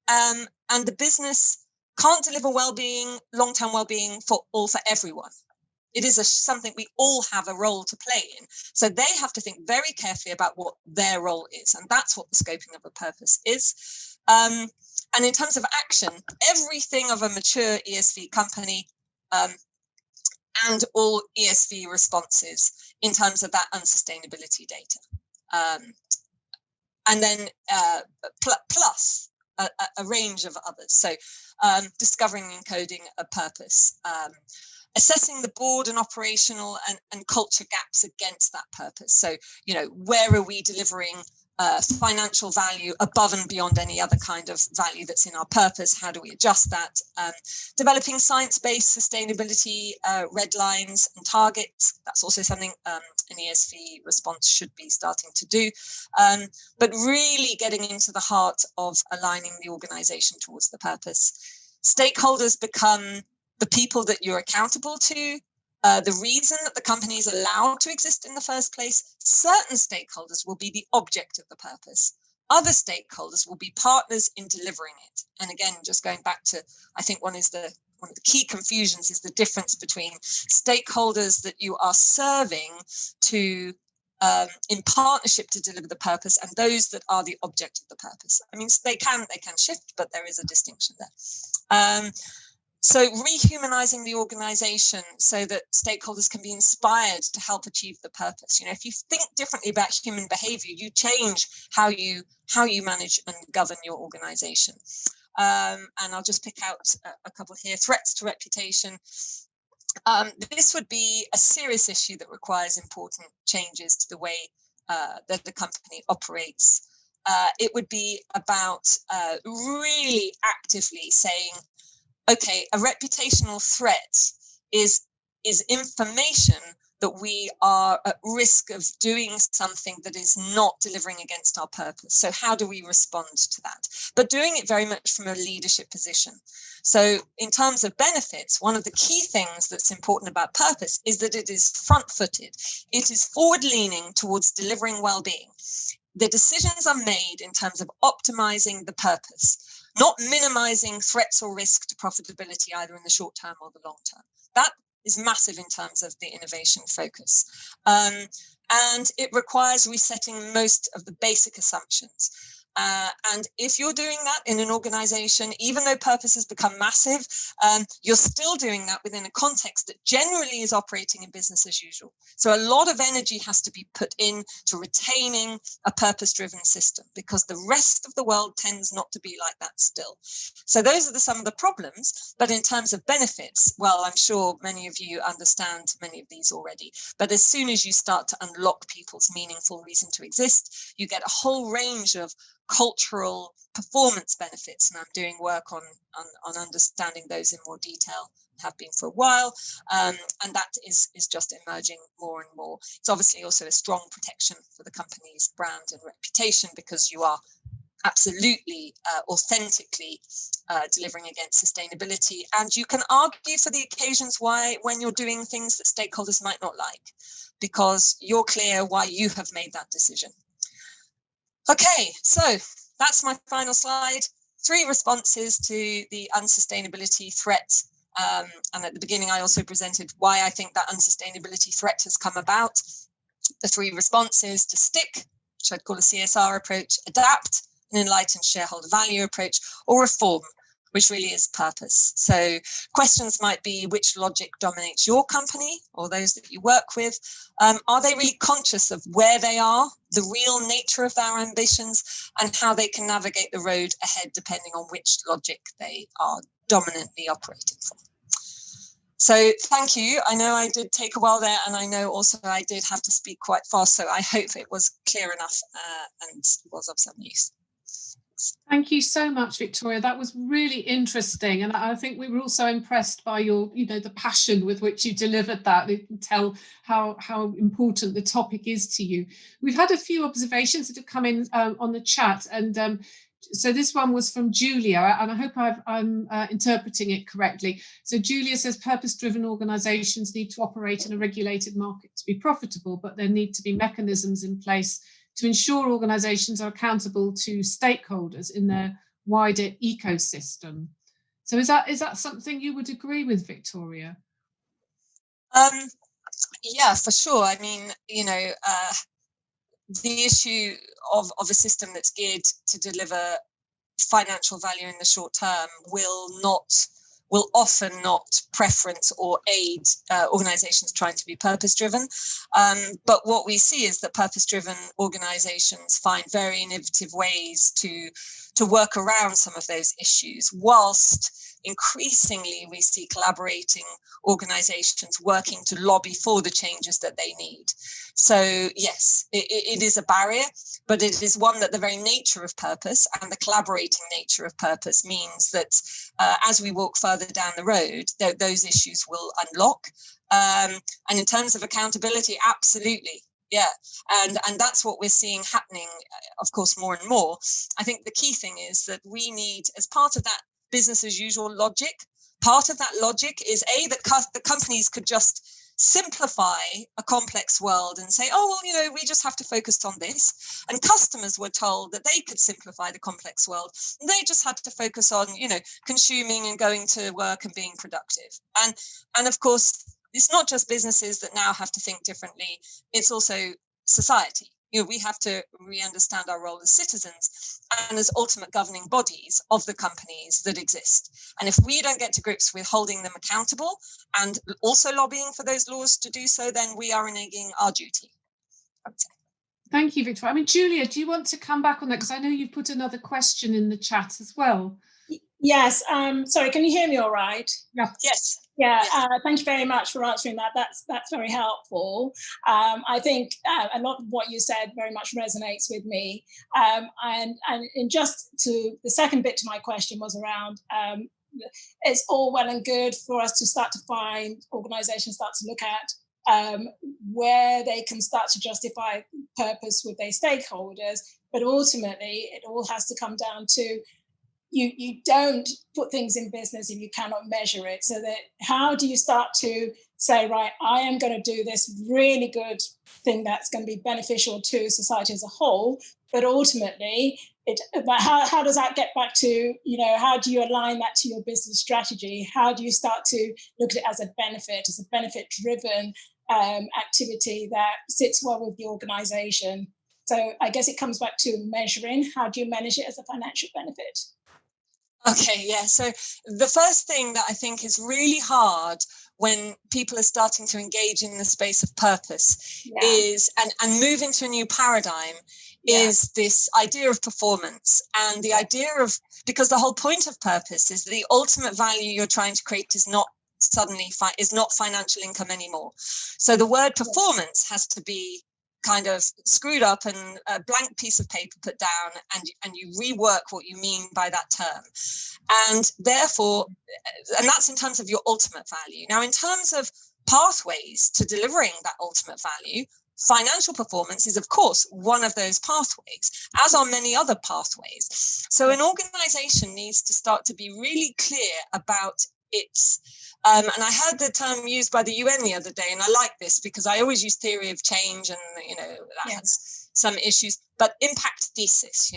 S2: And the business can't deliver well-being, long-term well-being for everyone. It is something we all have a role to play in. So they have to think very carefully about what their role is. And that's what the scoping of a purpose is. And in terms of action, everything of a mature ESV company and all ESV responses in terms of that unsustainability data. And then plus a range of others. So discovering and encoding a purpose, assessing the board and operational and culture gaps against that purpose. So, where are we delivering financial value above and beyond any other kind of value that's in our purpose? How do we adjust that? Developing science-based sustainability red lines and targets. That's also something an ESV response should be starting to do. But really getting into the heart of aligning the organization towards the purpose. Stakeholders become the people that you're accountable to. The reason that the company is allowed to exist in the first place. Certain stakeholders will be the object of the purpose. Other stakeholders will be partners in delivering it. And again, just going back to, I think one of the key confusions is the difference between stakeholders that you are serving to in partnership to deliver the purpose, and those that are the object of the purpose. I mean, they can shift, but there is a distinction there. So rehumanizing the organization so that stakeholders can be inspired to help achieve the purpose. You know, if you think differently about human behavior, you change how you manage and govern your organization. And I'll just pick out a couple here. Threats to reputation. This would be a serious issue that requires important changes to the way that the company operates. It would be about really actively saying, okay, a reputational threat is information that we are at risk of doing something that is not delivering against our purpose. So how do we respond to that? But doing it very much from a leadership position. So in terms of benefits, one of the key things that's important about purpose is that it is front-footed. It is forward-leaning towards delivering well-being. The decisions are made in terms of optimizing the purpose, not minimizing threats or risk to profitability either in the short term or the long term. That is massive in terms of the innovation focus. And it requires resetting most of the basic assumptions. And if you're doing that in an organization, even though purpose has become massive, you're still doing that within a context that generally is operating in business as usual. So a lot of energy has to be put in to retaining a purpose-driven system, because the rest of the world tends not to be like that still. So those are some of the problems. But in terms of benefits, well, I'm sure many of you understand many of these already. But as soon as you start to unlock people's meaningful reason to exist, you get a whole range of cultural performance benefits, and I'm doing work on understanding those in more detail, have been for a while, and that is just emerging more and more. It's obviously also a strong protection for the company's brand and reputation, because you are absolutely authentically delivering against sustainability, and you can argue for the occasions when you're doing things that stakeholders might not like, because you're clear why you have made that decision. Okay, so that's my final slide. 3 responses to the unsustainability threat. And at the beginning, I also presented why I think that unsustainability threat has come about. The 3 responses: to stick, which I'd call a CSR approach; adapt, an enlightened shareholder value approach; or reform, which really is purpose. So questions might be, which logic dominates your company or those that you work with? Are they really conscious of where they are, the real nature of their ambitions, and how they can navigate the road ahead depending on which logic they are dominantly operating from? So thank you. I know I did take a while there, and I know also I did have to speak quite fast, so I hope it was clear enough and was of some use.
S1: Thank you so much, Victoria. That was really interesting. And I think we were also impressed by your, the passion with which you delivered that. You can tell how important the topic is to you. We've had a few observations that have come in on the chat. And so this one was from Julia, and I hope I'm interpreting it correctly. So Julia says purpose-driven organizations need to operate in a regulated market to be profitable, but there need to be mechanisms in place to ensure organizations are accountable to stakeholders in their wider ecosystem. So is that something you would agree with, Victoria?
S2: Yeah, for sure. I mean, the issue of a system that's geared to deliver financial value in the short term will often not preference or aid organizations trying to be purpose-driven. But what we see is that purpose-driven organizations find very innovative ways to work around some of those issues, whilst increasingly we see collaborating organizations working to lobby for the changes that they need. So yes, it is a barrier, but it is one that the very nature of purpose and the collaborating nature of purpose means that as we walk further down the road, those issues will unlock. And in terms of accountability, absolutely. Yeah, and that's what we're seeing happening, of course, more and more. I think the key thing is that we need, as part of that business as usual logic, part of that logic is that the companies could just simplify a complex world and say, oh, well, we just have to focus on this. And customers were told that they could simplify the complex world. And they just had to focus on, consuming and going to work and being productive. And of course, it's not just businesses that now have to think differently. It's also society. We have to re-understand our role as citizens and as ultimate governing bodies of the companies that exist. And if we don't get to grips with holding them accountable and also lobbying for those laws to do so, then we are reneging our duty, I would say.
S1: Thank you, Victoria. I mean, Julia, do you want to come back on that? Because I know you put another question in the chat as well.
S3: Yes. Sorry, can you hear me all right?
S1: Yeah.
S2: Yes.
S3: Yeah,
S2: yes.
S3: Thank you very much for answering that. That's very helpful. I think a lot of what you said very much resonates with me. And just to the second bit to my question was around it's all well and good for us to start to find organisations start to look at where they can start to justify purpose with their stakeholders, but ultimately it all has to come down to you don't put things in business if you cannot measure it. So that how do you start to say, right, I am going to do this really good thing that's going to be beneficial to society as a whole, but ultimately, but how does that get back to, how do you align that to your business strategy? How do you start to look at it as a benefit-driven activity that sits well with the organisation? So I guess it comes back to measuring. How do you manage it as a financial benefit?
S2: Okay, yeah. So the first thing that I think is really hard when people are starting to engage in the space of purpose is, and move into a new paradigm, is this idea of performance and the idea of, because the whole point of purpose is the ultimate value you're trying to create is not suddenly is not financial income anymore. So the word performance has to be kind of screwed up and a blank piece of paper put down, and you rework what you mean by that term. And therefore, and that's in terms of your ultimate value. Now, in terms of pathways to delivering that ultimate value, financial performance is, of course, one of those pathways, as are many other pathways. So an organization needs to start to be really clear about its and I heard the term used by the UN the other day, and I like this because I always use theory of change, and that has some issues. But impact thesis,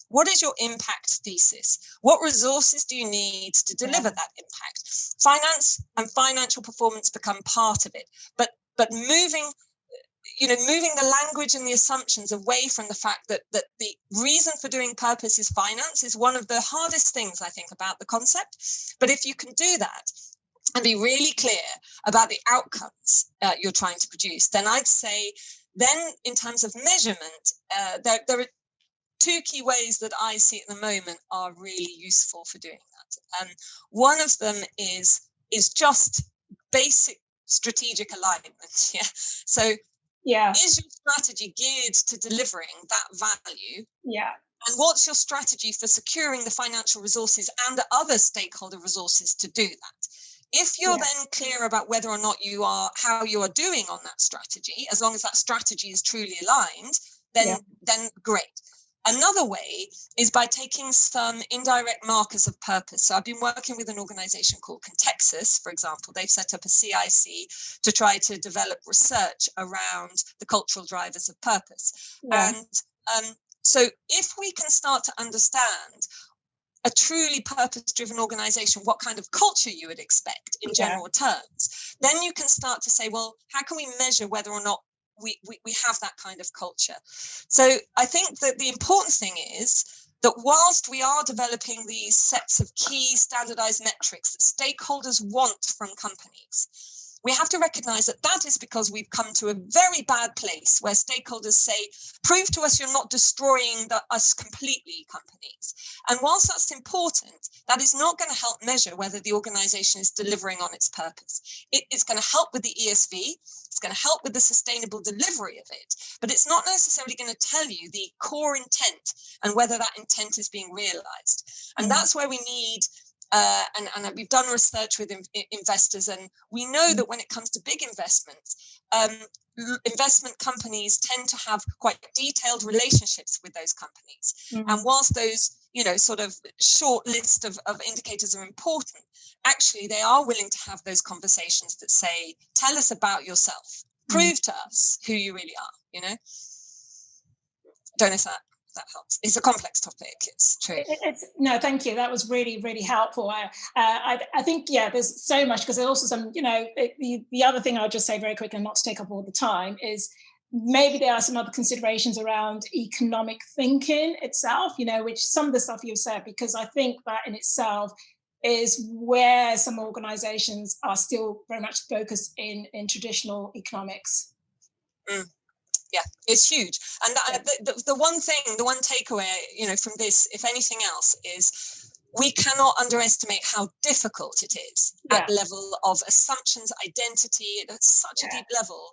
S2: what is your impact thesis? What resources do you need to deliver that impact? Finance and financial performance become part of it, but moving the language and the assumptions away from the fact that the reason for doing purpose is finance is one of the hardest things, I think, about the concept. But if you can do that and be really clear about the outcomes you're trying to produce, then I'd say then in terms of measurement, there are two key ways that I see at the moment are really useful for doing that. One of them is just basic strategic alignment. So is your strategy geared to delivering that value? And what's your strategy for securing the financial resources and other stakeholder resources to do that? If you're then clear about whether or not how you are doing on that strategy, as long as that strategy is truly aligned, then great. Another way is by taking some indirect markers of purpose. So I've been working with an organization called Contexus, for example. They've set up a CIC to try to develop research around the cultural drivers of purpose. And so if we can start to understand a truly purpose-driven organization, what kind of culture you would expect in general terms, then you can start to say, well, how can we measure whether or not we have that kind of culture? So I think that the important thing is that whilst we are developing these sets of key standardized metrics that stakeholders want from companies, we have to recognize that is because we've come to a very bad place where stakeholders say, prove to us you're not destroying us completely, companies. And whilst that's important, that is not going to help measure whether the organization is delivering on its purpose. It's going to help with the ESV, it's going to help with the sustainable delivery of it, but it's not necessarily going to tell you the core intent and whether that intent is being realized. And that's where we need and we've done research with investors, and we know that when it comes to big investments, investment companies tend to have quite detailed relationships with those companies. And whilst those, sort of short list of indicators are important, actually they are willing to have those conversations that say, tell us about yourself, prove to us who you really are, I don't know if that helps. It's a complex topic, it's true.
S3: No, thank you. That was really, really helpful. I think, there's so much, because there's also some, the other thing I'll just say very quickly, and not to take up all the time, is maybe there are some other considerations around economic thinking itself, which some of the stuff you've said, because I think that in itself is where some organizations are still very much focused in traditional economics.
S2: Yeah, it's huge. And the one takeaway, from this, if anything else, is we cannot underestimate how difficult it is at the level of assumptions, identity, at such a deep level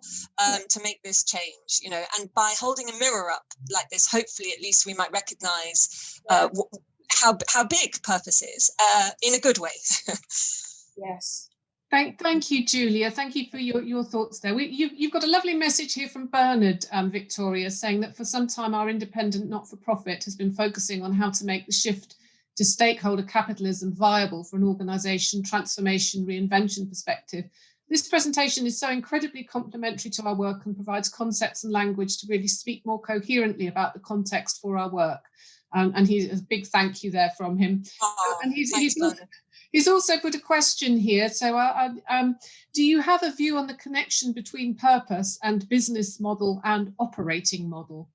S2: to make this change, and by holding a mirror up like this, hopefully at least we might recognize how big purpose is in a good way.
S3: Yes.
S1: Thank you, Julia. Thank you for your thoughts there. You've got a lovely message here from Bernard, Victoria, saying that for some time our independent not-for-profit has been focusing on how to make the shift to stakeholder capitalism viable for an organisation transformation reinvention perspective. This presentation is so incredibly complementary to our work and provides concepts and language to really speak more coherently about the context for our work. And he's a big thank you there from him. And he's also put a question here. So do you have a view on the connection between purpose and business model and operating model?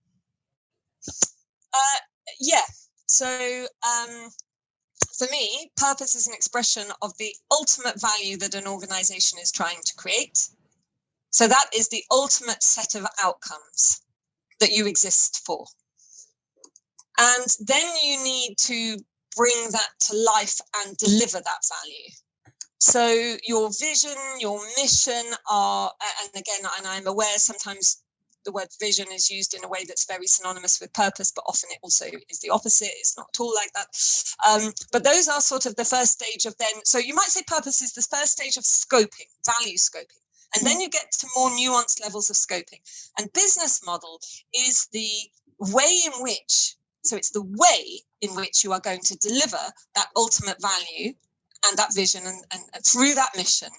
S2: Yeah. So for me, purpose is an expression of the ultimate value that an organization is trying to create. So that is the ultimate set of outcomes that you exist for. And then you need to bring that to life and deliver that value. So your vision, your mission are, and again, and I'm aware sometimes the word vision is used in a way that's very synonymous with purpose, but often it also is the opposite. It's not at all like that. But those are sort of the first stage of then, so you might say purpose is the first stage of scoping, value scoping. And then you get to more nuanced levels of scoping. And business model is the way in which, so it's the way in which you are going to deliver that ultimate value and that vision and through that mission.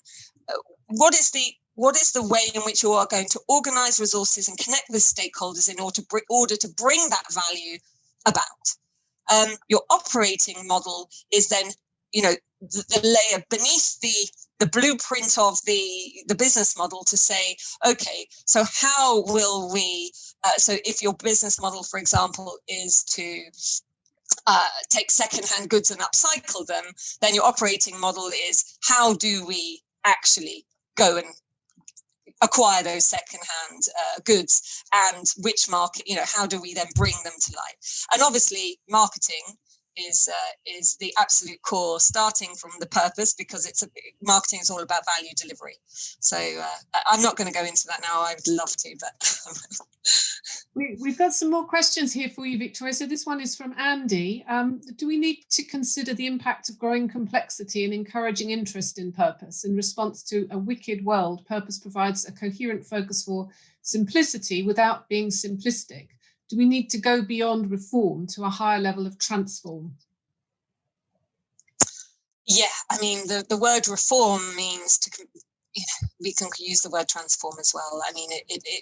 S2: What is the way in which you are going to organize resources and connect with stakeholders in order to bring that value about? Your operating model is then, the layer beneath the blueprint of the business model to say, okay, so how will we, so if your business model, for example, is to take secondhand goods and upcycle them, then your operating model is how do we actually go and acquire those secondhand goods, and which market, how do we then bring them to life? And obviously marketing is the absolute core, starting from the purpose, because marketing is all about value delivery. So I'm not going to go into that now. I would love to, but
S1: we've got some more questions here for you, Victoria. So this one is from Andy. Do we need to consider the impact of growing complexity and encouraging interest in purpose? In response to a wicked world, purpose provides a coherent focus for simplicity without being simplistic. Do we need to go beyond reform to a higher level of transform?
S2: Yeah, I mean, the word reform means we can use the word transform as well. I mean,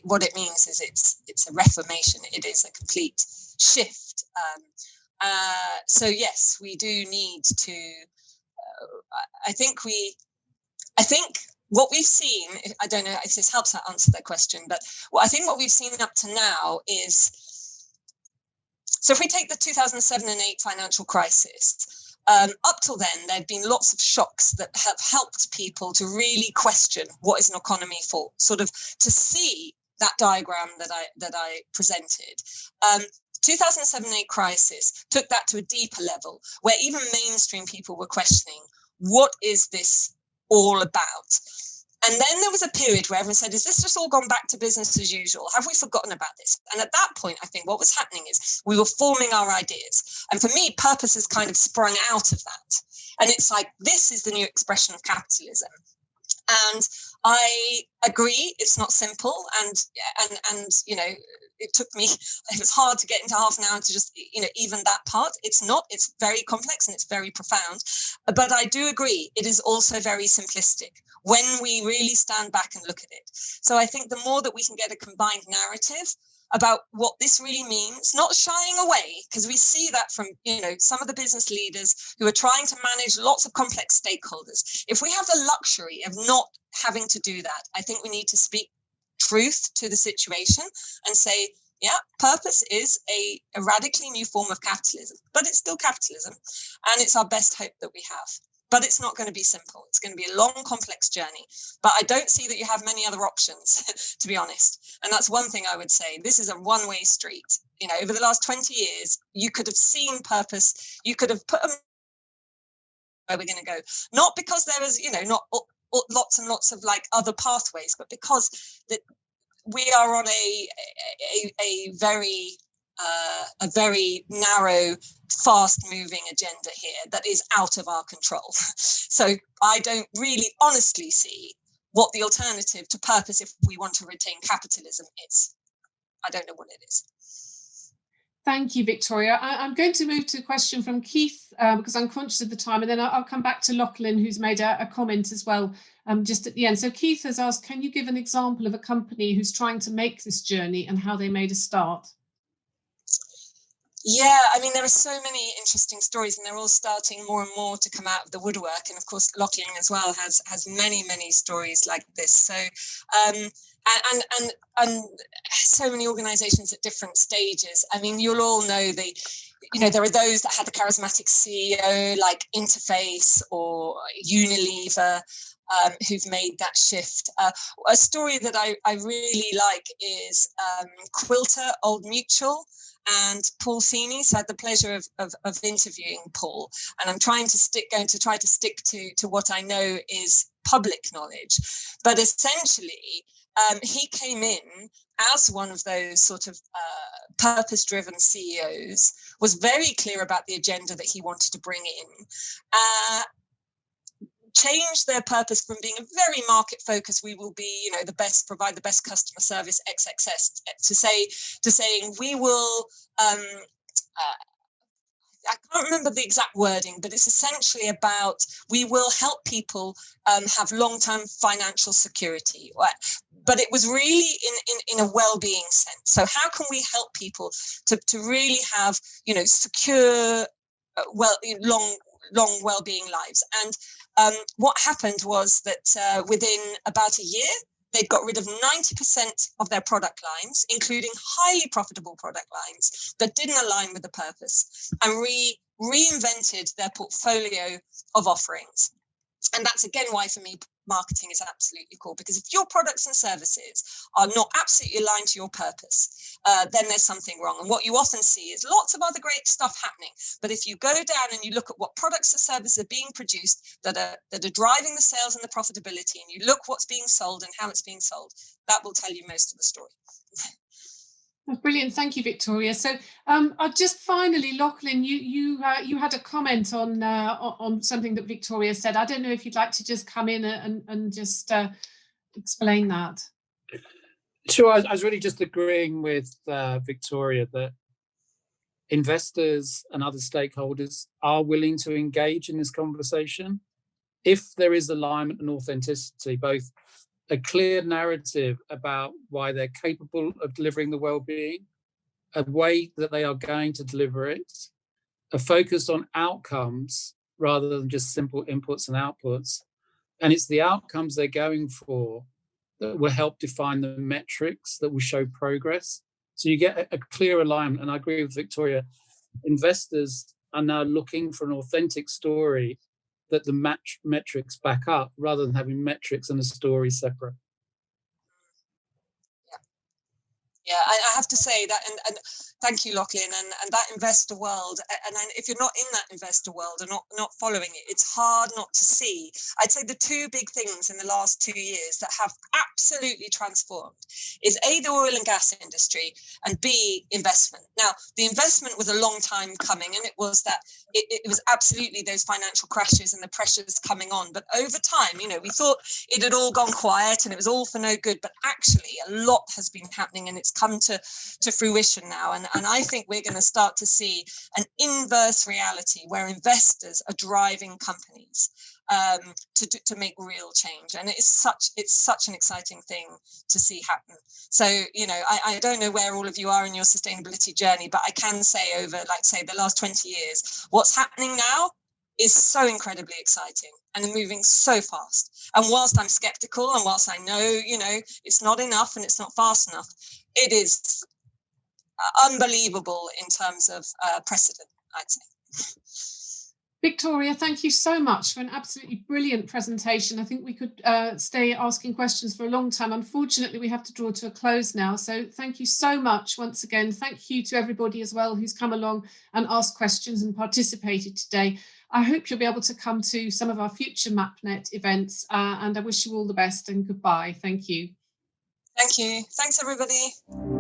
S2: what it means is it's a reformation. It is a complete shift. So yes, we do need to. I think what we've seen. I don't know if this helps answer that question, but I think what we've seen up to now is. So if we take the 2007 and 8 financial crisis, up till then, there'd been lots of shocks that have helped people to really question what is an economy for, sort of to see that diagram that I presented. 2007-8 crisis took that to a deeper level, where even mainstream people were questioning, what is this all about? And then there was a period where everyone said, is this just all gone back to business as usual? Have we forgotten about this? And at that point, I think what was happening is we were forming our ideas. And for me, purpose has kind of sprung out of that. And it's like, this is the new expression of capitalism. And I agree, it's not simple. And it was hard to get into half an hour to just, even that part. It's not, it's very complex and it's very profound. But I do agree, it is also very simplistic when we really stand back and look at it. So I think the more that we can get a combined narrative about what this really means, not shying away, because we see that from, some of the business leaders who are trying to manage lots of complex stakeholders. If we have the luxury of not having to do that, I think we need to speak truth to the situation and say, yeah, purpose is a radically new form of capitalism, but it's still capitalism, and it's our best hope that we have. But it's not going to be simple. It's going to be a long, complex journey. But I don't see that you have many other options, to be honest. And that's one thing I would say. This is a one-way street. You know, over the last 20 years, you could have seen purpose. You could have put a where we're going to go. Not because there is, you know, not lots and lots of like other pathways, but because that we are on a very narrow, fast-moving agenda here that is out of our control. So I don't really honestly see what the alternative to purpose, if we want to retain capitalism, is. I don't know what it is.
S1: Thank you, Victoria. I'm going to move to a question from Keith because I'm conscious of the time, and then I'll come back to Lachlan, who's made a comment as well just at the end. So Keith has asked, can you give an example of a company who's trying to make this journey and how they made a start?
S2: Yeah, I mean, there are so many interesting stories, and they're all starting more and more to come out of the woodwork. And of course, Lachlan as well has many stories like this. So, and so many organisations at different stages. I mean, you'll all know there are those that had the charismatic CEO like Interface or Unilever, who've made that shift. A story that I really like is Quilter, Old Mutual, and Paul Feeney. So I had the pleasure of interviewing Paul, and I'm going to try to stick to what I know is public knowledge. But essentially, he came in as one of those sort of purpose-driven CEOs, was very clear about the agenda that he wanted to bring in, change their purpose from being a very market focused, we will be, the best, provide the best customer service XXS, to saying we will, I can't remember the exact wording, but it's essentially about we will help people have long-term financial security. But it was really in a well-being sense. So how can we help people to really have, secure, long well-being lives? And what happened was that within about a year, they'd got rid of 90% of their product lines, including highly profitable product lines that didn't align with the purpose, and reinvented their portfolio of offerings. And that's again why for me marketing is absolutely cool, because if your products and services are not absolutely aligned to your purpose, then there's something wrong. And what you often see is lots of other great stuff happening, but if you go down and you look at what products and services are being produced that are driving the sales and the profitability, and you look what's being sold and how it's being sold, that will tell you most of the story.
S1: That's brilliant. Thank you, Victoria. So just finally, Lachlan, you had a comment on something that Victoria said. I don't know if you'd like to just come in and just explain that.
S4: Sure. I was really just agreeing with Victoria that investors and other stakeholders are willing to engage in this conversation if there is alignment and authenticity, both a clear narrative about why they're capable of delivering the well-being, a way that they are going to deliver it, a focus on outcomes rather than just simple inputs and outputs. And it's the outcomes they're going for that will help define the metrics that will show progress. So you get a clear alignment. And I agree with Victoria, investors are now looking for an authentic story that the metrics back up, rather than having metrics and a story separate.
S2: Yeah, I have to say that, and thank you, Lachlan, and that investor world, and if you're not in that investor world and not following it, it's hard not to see. I'd say the two big things in the last 2 years that have absolutely transformed is A, the oil and gas industry, and B, investment. Now, the investment was a long time coming, and it was that it was absolutely those financial crashes and the pressures coming on. But over time, we thought it had all gone quiet and it was all for no good, but actually a lot has been happening, and it's come to fruition now. And I think we're going to start to see an inverse reality where investors are driving companies to make real change. And it's such an exciting thing to see happen. So, I don't know where all of you are in your sustainability journey, but I can say over, the last 20 years, what's happening now is so incredibly exciting and moving so fast. And whilst I'm skeptical, and whilst I know, it's not enough and it's not fast enough, it is unbelievable in terms of precedent, I'd say.
S1: Victoria, thank you so much for an absolutely brilliant presentation. I think we could stay asking questions for a long time. Unfortunately, we have to draw to a close now. So thank you so much once again. Thank you to everybody as well who's come along and asked questions and participated today. I hope you'll be able to come to some of our future MapNet events, and I wish you all the best and goodbye. Thank you.
S2: Thank you. Thanks, everybody.